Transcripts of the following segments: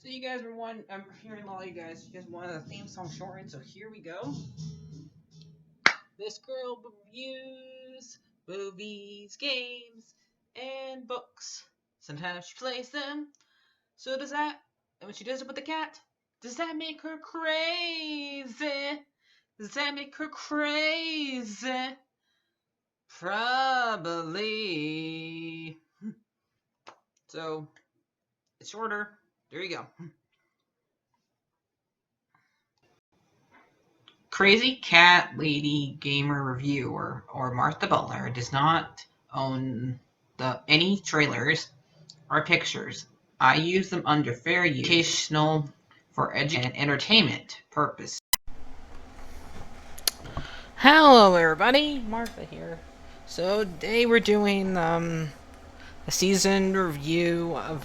So you guys were one. I'm hearing a lot of you guys. You guys wanted a theme song shortened, so here we go. This girl reviews movies, games, and books. Sometimes she plays them. So does that. And when she does it with the cat, does that make her crazy? Does that make her crazy? Probably. So it's shorter. There you go. Crazy Cat Lady Gamer Reviewer or Martha Butler does not own any trailers or pictures. I use them under fair use, educational, for education and entertainment purpose. Hello everybody, Martha here. So today we're doing a season review of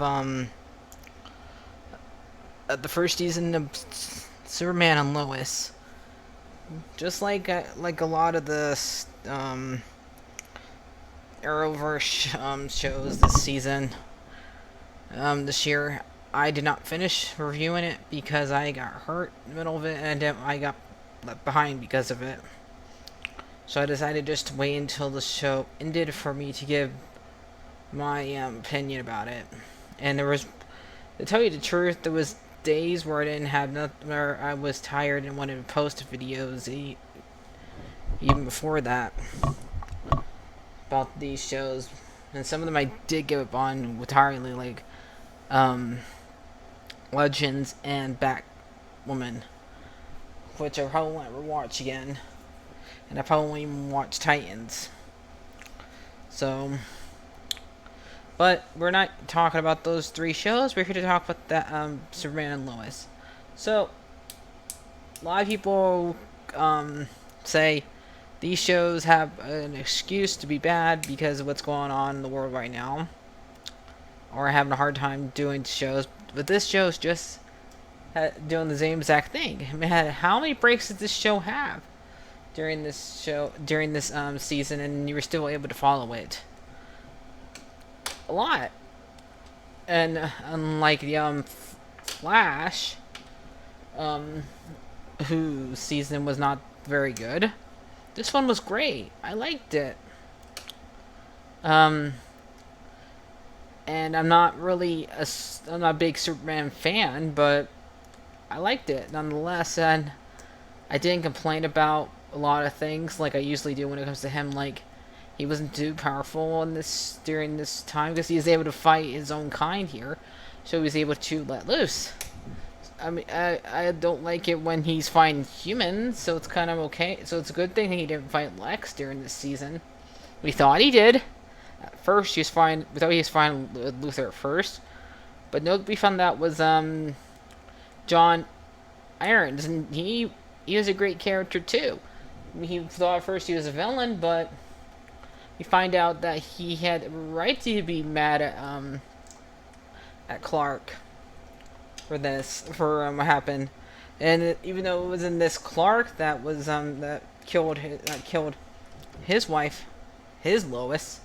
the first season of Superman and Lois. Just like a lot of the Arrowverse shows this season, this year, I did not finish reviewing it because I got hurt in the middle of it, and I got left behind because of it. So I decided just to wait until the show ended for me to give my opinion about it. And there was, to tell you the truth, there was days where I didn't have nothing, where I was tired and wanted to post videos even before that about these shows, and some of them I did give up on entirely, like Legends and Batwoman, which I probably won't ever watch again, and I probably won't even watch Titans. So, but we're not talking about those three shows. We're here to talk about that Superman and Lois. So, a lot of people say these shows have an excuse to be bad because of what's going on in the world right now, or having a hard time doing shows. But this show is just doing the same exact thing. Man, how many breaks did this show have during this season, and you were still able to follow it? A lot. And unlike the Flash, whose season was not very good, this one was great. I liked it. And I'm not a big Superman fan, but I liked it nonetheless, and I didn't complain about a lot of things like I usually do when it comes to him. Like, he wasn't too powerful during this time because he was able to fight his own kind here, so he was able to let loose. I mean, I don't like it when he's fighting humans, so it's kind of okay. So it's a good thing that he didn't fight Lex during this season. We thought he did. At first, we thought he was fine with Luthor at first, but no, we found out was John Irons, and he was a great character too. He thought at first he was a villain, but we find out that he had a right to be mad at Clark for what happened, and even though it was in this Clark that was that killed his wife, his Lois,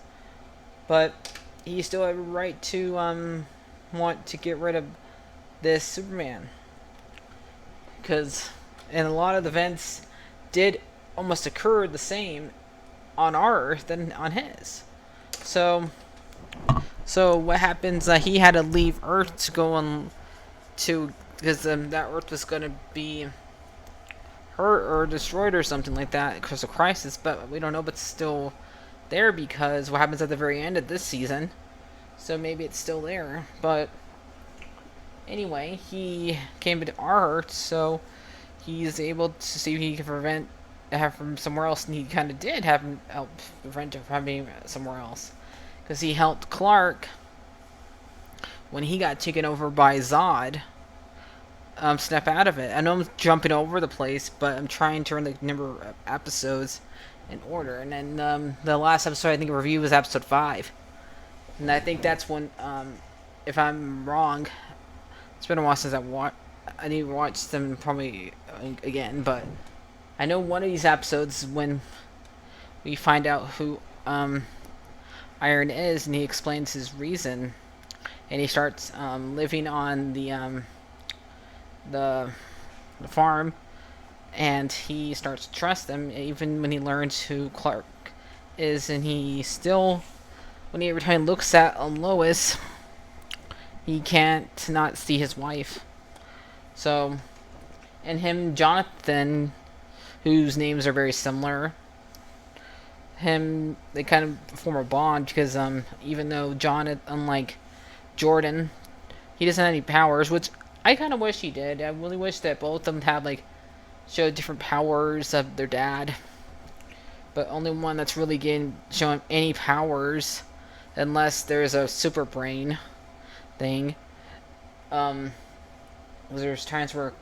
but he still had a right to want to get rid of this Superman, because and a lot of the events did almost occur the same on our Earth than on his. So what happens? He had to leave Earth to go on because that Earth was going to be hurt or destroyed or something like that because of crisis, but we don't know. But it's still there because what happens at the very end of this season. So maybe it's still there. But anyway, he came to our Earth, so he's able to see if he can have from somewhere else, and he kind of did have him help prevent it from being somewhere else, because he helped Clark when he got taken over by Zod, snap out of it. I know I'm jumping over the place, but I'm trying to run the number of episodes in order. And then the last episode I think review was episode 5, and I think that's when, if I'm wrong, it's been a while since I need to watch them probably again, but I know one of these episodes when we find out who Iron is, and he explains his reason, and he starts living on the the farm, and he starts to trust them even when he learns who Clark is, and he still, when he every time looks at Lois, he can't not see his wife. So, and him, Jonathan, whose names are very similar, they kind of form a bond because even though Jonathan, unlike Jordan, he doesn't have any powers, which I kind of wish he did. I really wish that both of them had showed different powers of their dad, but only one that's really showing any powers, unless there's a super brain thing. There's times where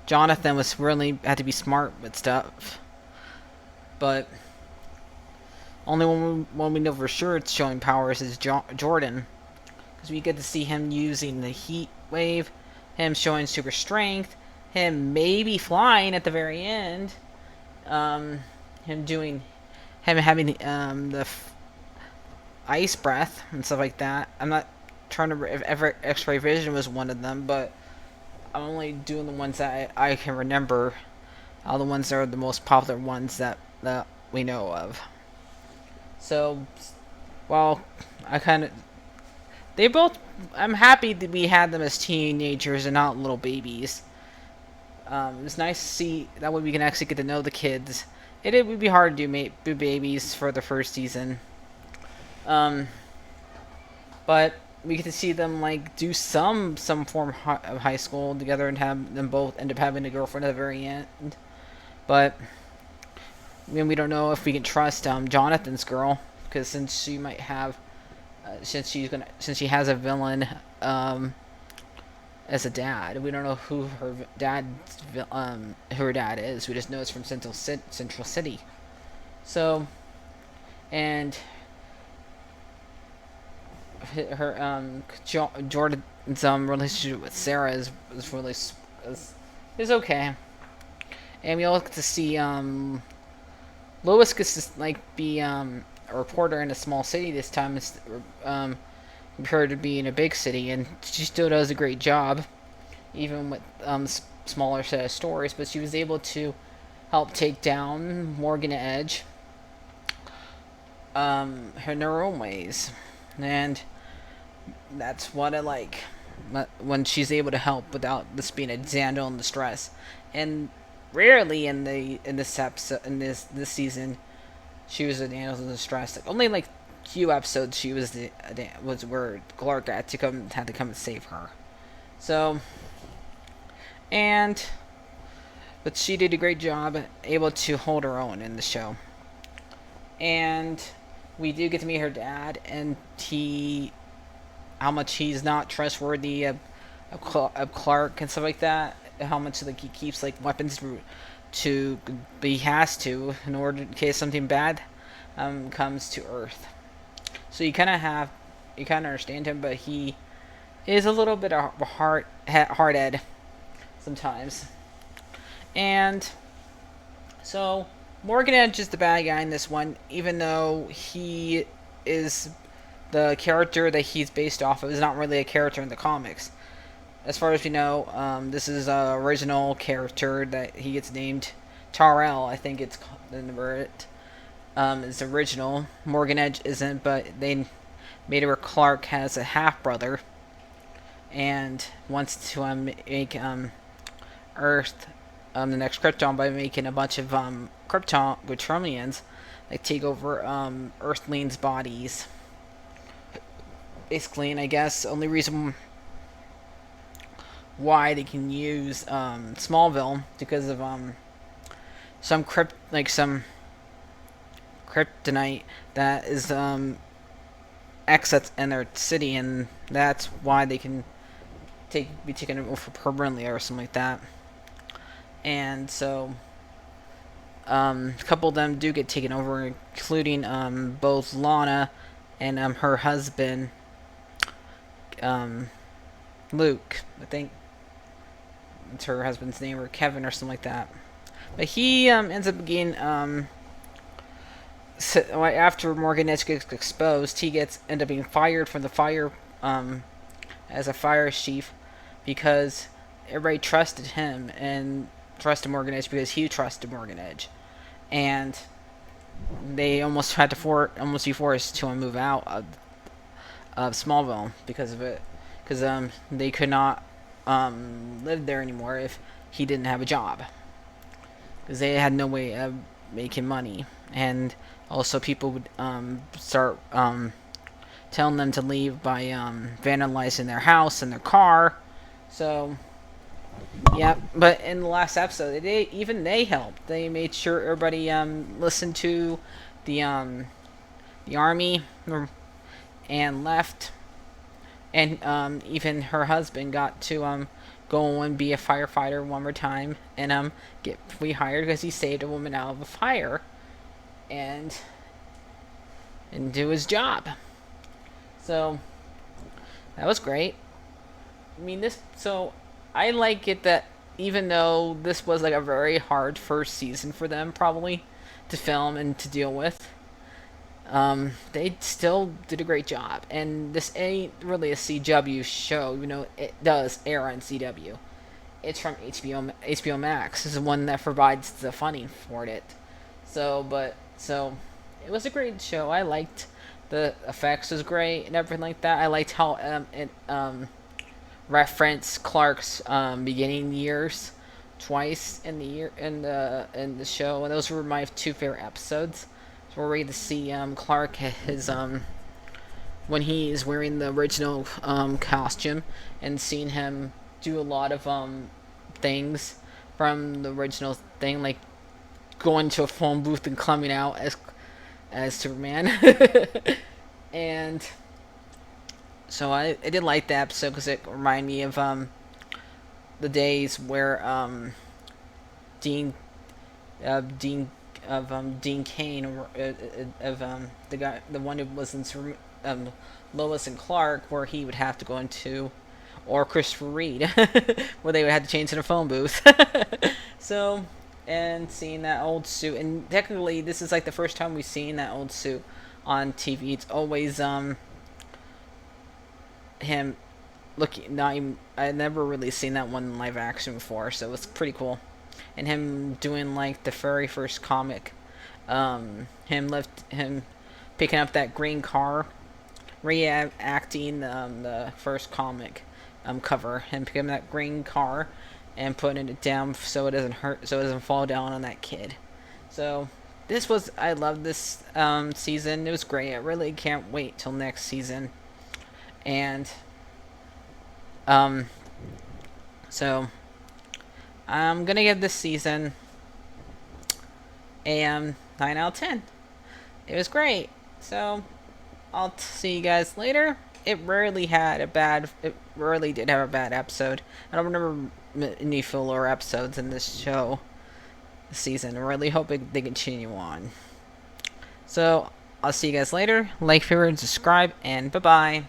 Jonathan was really had to be smart with stuff, but only one we know for sure it's showing powers is Jordan, because we get to see him using the heat wave, him showing super strength, him maybe flying at the very end, him having the ice breath and stuff like that. I'm not trying to if ever X-ray vision was one of them, but I'm only doing the ones that I can remember. All the ones that are the most popular ones that we know of. So, well, I'm happy that we had them as teenagers and not little babies. It's nice to see that way we can actually get to know the kids. It would be hard to do babies for the first season. But we get to see them do some form of high school together and have them both end up having a girlfriend at the very end. But we don't know if we can trust Jonathan's girl, because since she might have since she has a villain as a dad, we don't know who her dad is. We just know it's from Central City. So, and her Jordan's relationship with Sarah is really is okay, and we all get to see Lois gets to be a reporter in a small city this time, compared to being a big city, and she still does a great job, even with smaller set of stories. But she was able to help take down Morgan Edge, in her own ways, and that's what I like when she's able to help without this being a damsel in distress. And rarely in this episode, in this season, she was a damsel in distress. Only few episodes she was where Clark had to come and save her. So, but she did a great job, able to hold her own in the show. And we do get to meet her dad, and how much he's not trustworthy of Clark and stuff like that. How much he keeps weapons he has to in order in case something bad comes to Earth. So you kind of understand him, but he is a little bit of a hard-head sometimes. And so Morgan Edge is the bad guy in this one, even though he is the character that he's based off of is not really a character in the comics. As far as we know, this is an original character that he gets named Tyrell. I think it's it's original. Morgan Edge isn't, but they made it where Clark has a half brother and wants to make Earth the next Krypton by making a bunch of Kryptonians take over Earthlings' bodies. Basically, and I guess only reason why they can use Smallville because of some kryptonite that is excess in their city, and that's why they can be taken over permanently or something like that. And so a couple of them do get taken over, including both Lana and her husband Luke. I think it's her husband's name, or Kevin or something like that. But he ends up getting after Morgan Edge gets exposed, he ends up being fired from the fire as a fire chief because everybody trusted him and trusted Morgan Edge because he trusted Morgan Edge, and they almost had to almost be forced to move out of Smallville because of it, because they could not live there anymore if he didn't have a job, because they had no way of making money, and also people would start telling them to leave by vandalizing their house and their car. So yeah, but in the last episode, they helped. They made sure everybody listened to the army and left, and even her husband got to go and be a firefighter one more time and get rehired because he saved a woman out of a fire and do his job. So that was great. I mean, I like it that even though this was like a very hard first season for them probably to film and to deal with, they still did a great job. And this ain't really a CW show, it does air on CW. It's from HBO Max. It's the one that provides the funding for it. So it was a great show. I liked the effects was great and everything like that. I liked how it referenced Clark's beginning years twice in the show, and those were my two favorite episodes. So we're ready to see Clark his when he is wearing the original costume, and seeing him do a lot of things from the original thing, like going to a phone booth and coming out as Superman. And so I did like that episode because it reminded me of the days where Dean Dean Kane the one who was in Lois and Clark, where he would have to go into, or Christopher Reed, where they would have to change to the phone booth. So, and seeing that old suit, and technically this is like the first time we've seen that old suit on TV. It's always him looking. Not even, I never really seen that one in live action before, so it's pretty cool. And him doing like the very first comic, him picking up that green car, reenacting the first comic cover, him picking up that green car and putting it down so it doesn't hurt, so it doesn't fall down on that kid. So I love this season. It was great. I really can't wait till next season. And so I'm gonna give this season a 9 out of 10. It was great. So I'll see you guys later. It rarely did have a bad episode. I don't remember any filler episodes in this show this season. I really hope they continue on. So I'll see you guys later. Like, favorite, and subscribe, and bye-bye.